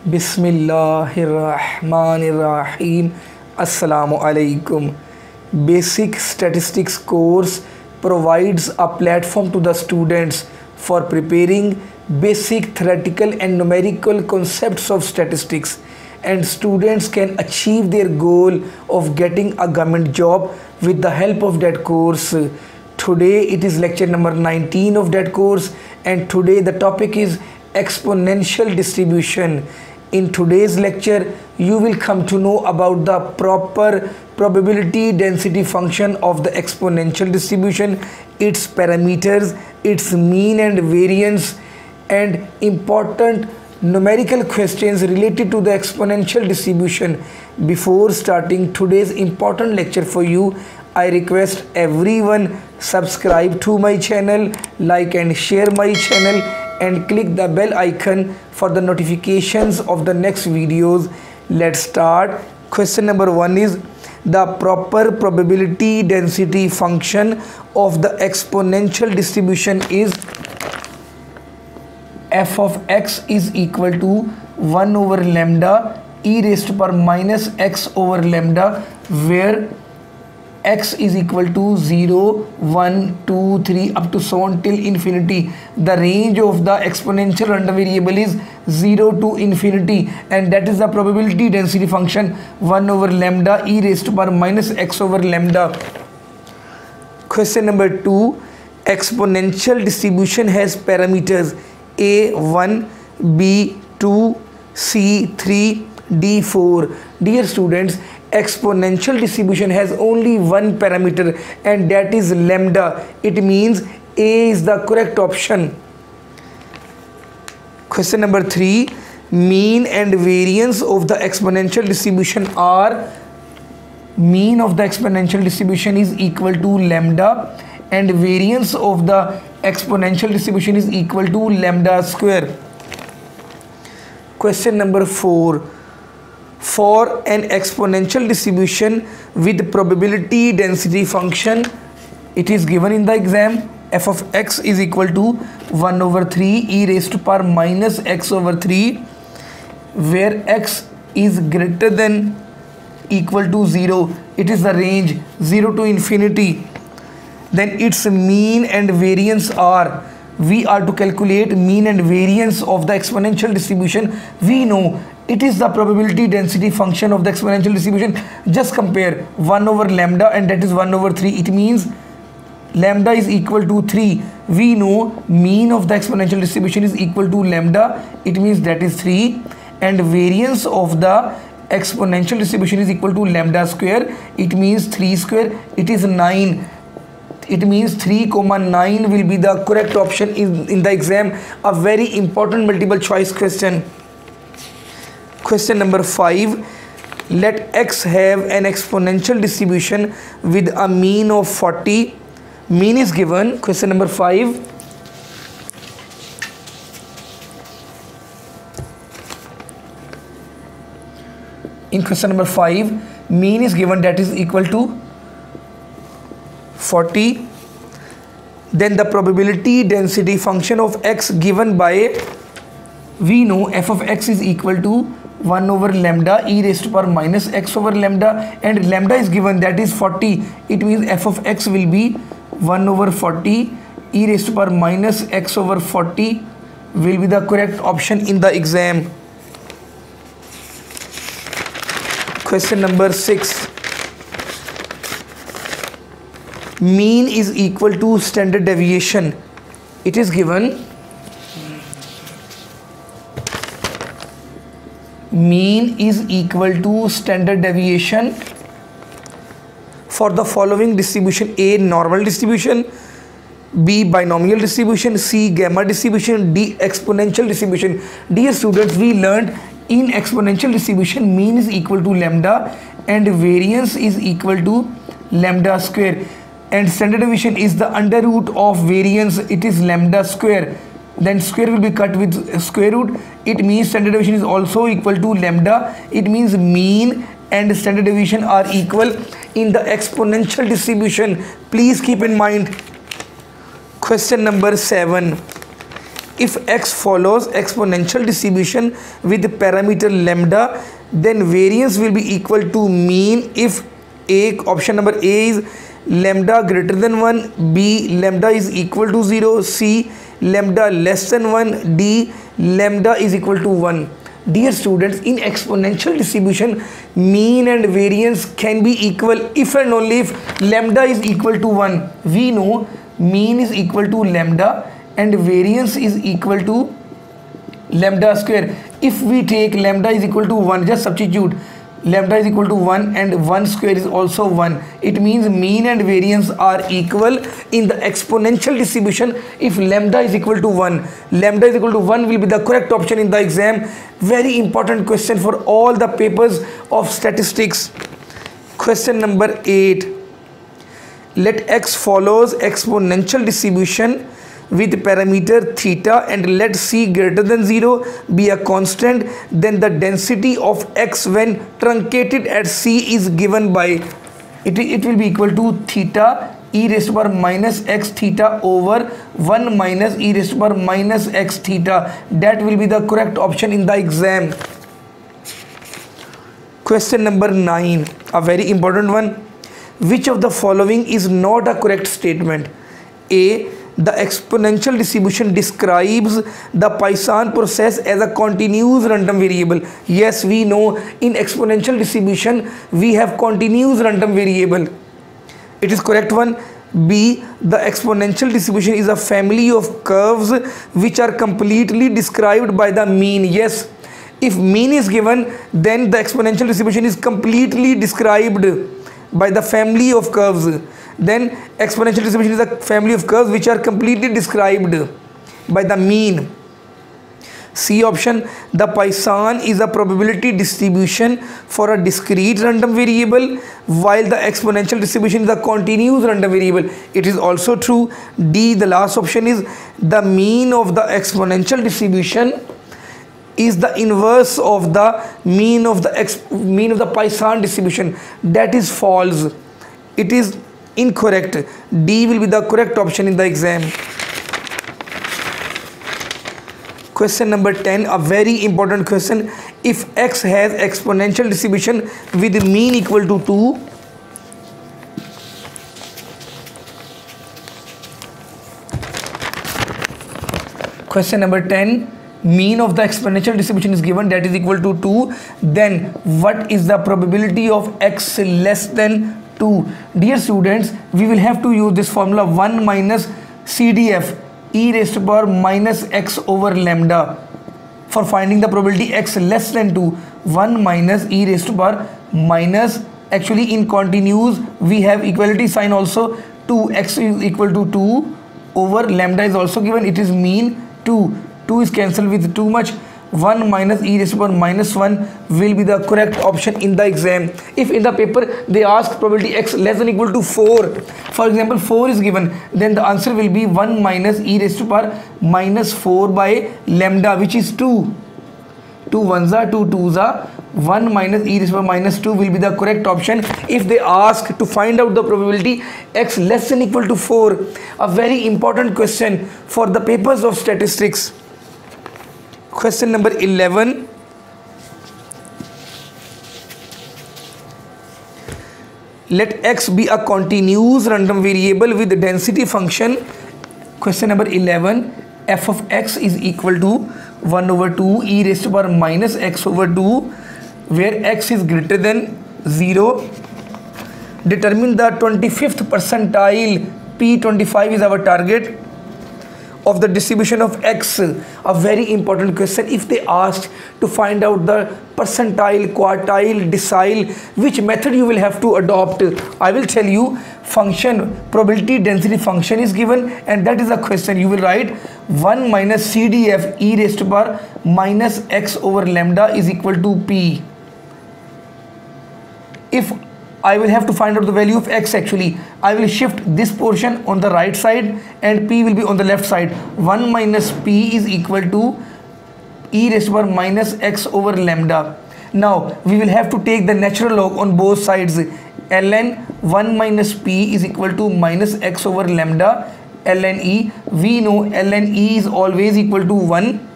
Bismillahirrahmanirrahim. Assalamu alaikum. Basic Statistics course provides a platform to the students for preparing basic theoretical and numerical concepts of statistics, and students can achieve their goal of getting a government job with the help of that course. Today it is lecture number 19 of that course, and today the topic is exponential distribution. In today's lecture, you will come to know about the proper probability density function of the exponential distribution, its parameters, its mean and variance, and important numerical questions related to the exponential distribution. Before starting today's important lecture for you, I request everyone subscribe to my channel, like and share my channel, and click the bell icon for the notifications of the next videos. Let's start. Question number 1 is the proper probability density function of the exponential distribution is f of x is equal to 1 over lambda e raised to power minus x over lambda, where x is equal to 0, 1, 2, 3 up to so on till infinity. The range of the exponential random variable is 0 to infinity, and that is the probability density function 1 over lambda e raised to power minus x over lambda. Question number 2. Exponential distribution has parameters a1, b2, c3, d4. Dear students, exponential distribution has only one parameter, and that is lambda. It means A is the correct option. Question number 3. Mean and variance of the exponential distribution are, mean of the exponential distribution is equal to lambda, and variance of the exponential distribution is equal to lambda square. Question number 4. For an exponential distribution with probability density function, it is given in the exam, f of x is equal to 1 over 3 e raised to power minus x over 3, where x is greater than equal to 0. It is the range 0 to infinity. Then its mean and variance are, we are to calculate mean and variance of the exponential distribution. We know it is the probability density function of the exponential distribution. Just compare 1 over lambda, and that is 1 over 3. It means lambda is equal to 3. We know mean of the exponential distribution is equal to lambda. It means that is 3. And variance of the exponential distribution is equal to lambda square. It means 3 square. It is 9. It means 3, 9 will be the correct option in the exam. A very important multiple choice question. Question number 5. Let x have an exponential distribution with a mean of 40. Mean is given. Question number 5. In question number 5, mean is given, that is equal to 40. Then the probability density function of x given by, we know f of x is equal to 1 over lambda e raised to power minus x over lambda, and lambda is given, that is 40. It means f of x will be 1 over 40 e raised to power minus x over 40 will be the correct option in the exam. Question number 6. Mean is equal to standard deviation. It is given, mean is equal to standard deviation for the following distribution: A normal distribution, B binomial distribution, C gamma distribution, D exponential distribution. Dear students, we learned in exponential distribution mean is equal to lambda and variance is equal to lambda square, and standard deviation is the under root of variance. It is lambda square. Then square will be cut with square root. It means standard deviation is also equal to lambda. It means mean and standard deviation are equal in the exponential distribution. Please keep in mind. Question number 7. if x follows exponential distribution with parameter lambda, then variance will be equal to mean if A, option number A is lambda greater than 1, B lambda is equal to 0, C lambda less than 1, D lambda is equal to 1. Dear students, in exponential distribution, mean and variance can be equal if and only if lambda is equal to 1. We know mean is equal to lambda and variance is equal to lambda square. If we take lambda is equal to 1, just substitute lambda is equal to 1 and 1 square is also 1. It means mean and variance are equal in the exponential distribution if lambda is equal to 1. Lambda is equal to 1 will be the correct option in the exam. Very important question for all the papers of statistics. Question number 8. Let x follows exponential distribution with parameter theta and let c greater than 0 be a constant, then the density of x when truncated at c is given by, it will be equal to theta e raised to power minus x theta over 1 minus e raised to power minus x theta. That will be the correct option in the exam. Question number 9, a very important one. Which of the following is not a correct statement? A, the exponential distribution describes the Poisson process as a continuous random variable. Yes, we know in exponential distribution we have continuous random variable. It is correct one. B, the exponential distribution is a family of curves which are completely described by the mean. Yes, if mean is given, then the exponential distribution is completely described by the family of curves. Then exponential distribution is a family of curves which are completely described by the mean. C option, the Poisson is a probability distribution for a discrete random variable while the exponential distribution is a continuous random variable. It is also true. D, the last option is the mean of the exponential distribution is the inverse of the mean of the Poisson distribution. That is false. It is incorrect. D will be the correct option in the exam. Question number 10, a very important question. If x has exponential distribution with mean equal to 2, question number 10, mean of the exponential distribution is given, that is equal to 2, then what is the probability of x less than 2? Dear students, we will have to use this formula 1 minus CDF e raised to power minus x over lambda for finding the probability x less than 2. 1 minus e raised to power minus, actually in continuous we have equality sign also, 2x is equal to 2 over lambda is also given, it is mean 2 is cancelled with too much. 1 minus e raised to power minus 1 will be the correct option in the exam. If in the paper they ask probability x less than equal to 4, for example 4 is given, then the answer will be 1 minus e raised to power minus 4 by lambda, which is 2. 2 ones are 2 twos are 1 minus e raised to power minus 2 will be the correct option if they ask to find out the probability x less than equal to 4. A very important question for the papers of statistics. Question number 11. Let x be a continuous random variable with density function. Question number 11. F of x is equal to 1 over 2 e raised to power minus x over 2 where x is greater than 0. Determine the 25th percentile. P25 is our target of the distribution of x. A very important question. If they asked to find out the percentile, quartile, decile, which method you will have to adopt? I will tell you. Function, probability density function is given, and that is a question. You will write 1 minus CDF e raised to power minus x over lambda is equal to p. If I will have to find out the value of x, actually I will shift this portion on the right side and p will be on the left side. 1 minus p is equal to e raised to power minus x over lambda. Now we will have to take the natural log on both sides. Ln 1 minus p is equal to minus x over lambda ln e. We know ln e is always equal to 1.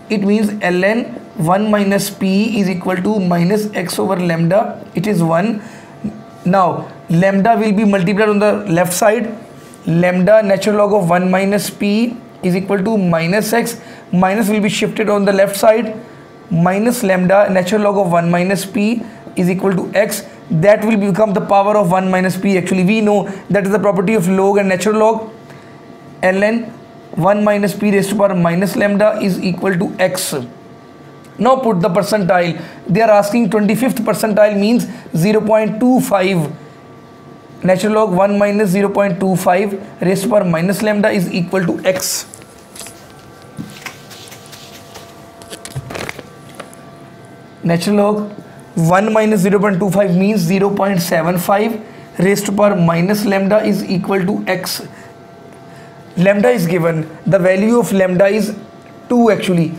It means ln 1 minus p is equal to minus x over lambda. It is 1. Now lambda will be multiplied on the left side. Lambda natural log of 1 minus p is equal to minus x. Minus will be shifted on the left side. Minus lambda natural log of 1 minus p is equal to x. That will become the power of 1 minus p. Actually we know that is the property of log and natural log. Ln 1 minus p raised to power minus lambda is equal to x. Now put the percentile. They are asking 25th percentile means 0.25. Natural log 1 minus 0.25 raised to power minus lambda is equal to x. Natural log 1 minus 0.25 means 0.75 raised to power minus lambda is equal to x. Lambda is given. The value of lambda is 2 actually.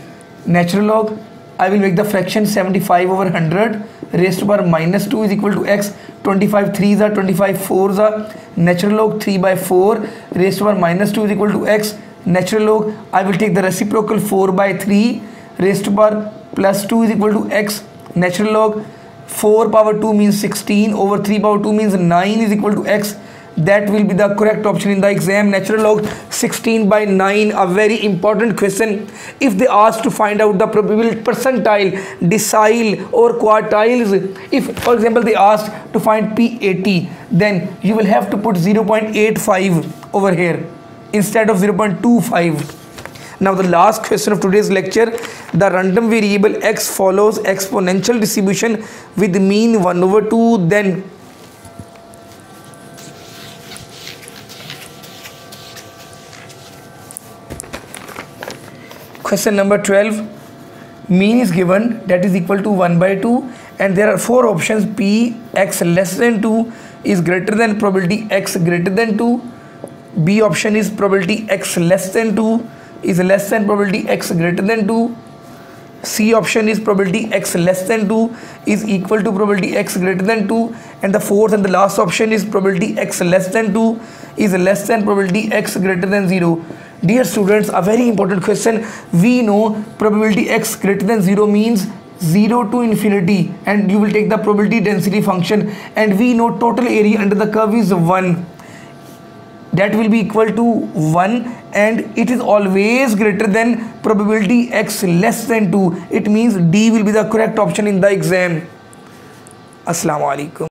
Natural log, I will make the fraction 75 over 100 raised to power minus 2 is equal to x. 25 3s are 25 4s are. Natural log 3 by 4 raised to power minus 2 is equal to x. Natural log, I will take the reciprocal 4 by 3 raised to power plus 2 is equal to x. Natural log 4 power 2 means 16 over 3 power 2 means 9 is equal to x. That will be the correct option in the exam. Natural log 16 by 9, a very important question. If they ask to find out the probability percentile, decile or quartiles, if for example they asked to find P80, then you will have to put 0.85 over here instead of 0.25. Now the last question of today's lecture, the random variable x follows exponential distribution with mean 1 over 2, then question number 12, mean is given, that is equal to 1 by 2, and there are 4 options. P x less than 2 is greater than probability x greater than 2. B option is probability x less than 2 is less than probability x greater than 2. C option is probability x less than 2 is equal to probability x greater than 2, and the fourth and the last option is probability x less than 2 is less than probability x greater than 0. Dear students, a very important question. We know probability x greater than 0 means 0 to infinity, and you will take the probability density function, and we know total area under the curve is 1. That will be equal to 1, and it is always greater than probability x less than 2. It means D will be the correct option in the exam. Assalamu alaikum.